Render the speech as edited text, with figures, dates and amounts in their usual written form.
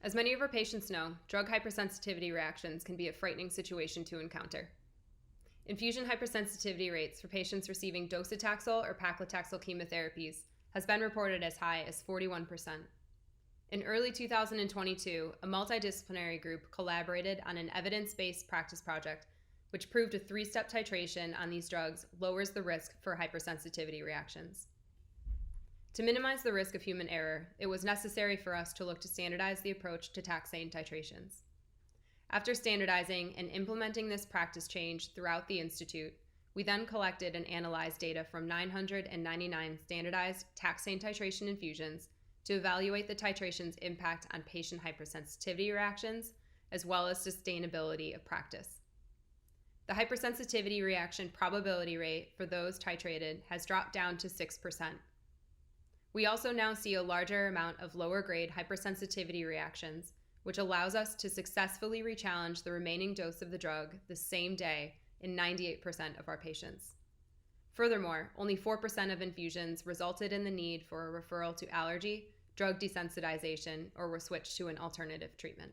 As many of our patients know, drug hypersensitivity reactions can be a frightening situation to encounter. Infusion hypersensitivity rates for patients receiving docetaxel or paclitaxel chemotherapies has been reported as high as 41%. In early 2022, a multidisciplinary group collaborated on an evidence-based practice project which proved a 3-step titration on these drugs lowers the risk for hypersensitivity reactions. To minimize the risk of human error, it was necessary for us to look to standardize the approach to taxane titrations. After standardizing and implementing this practice change throughout the Institute, we then collected and analyzed data from 999 standardized taxane titration infusions to evaluate the titration's impact on patient hypersensitivity reactions, as well as sustainability of practice. The hypersensitivity reaction probability rate for those titrated has dropped down to 6%. We also now see a larger amount of lower-grade hypersensitivity reactions, which allows us to successfully rechallenge the remaining dose of the drug the same day in 98% of our patients. Furthermore, only 4% of infusions resulted in the need for a referral to allergy, drug desensitization, or were switched to an alternative treatment.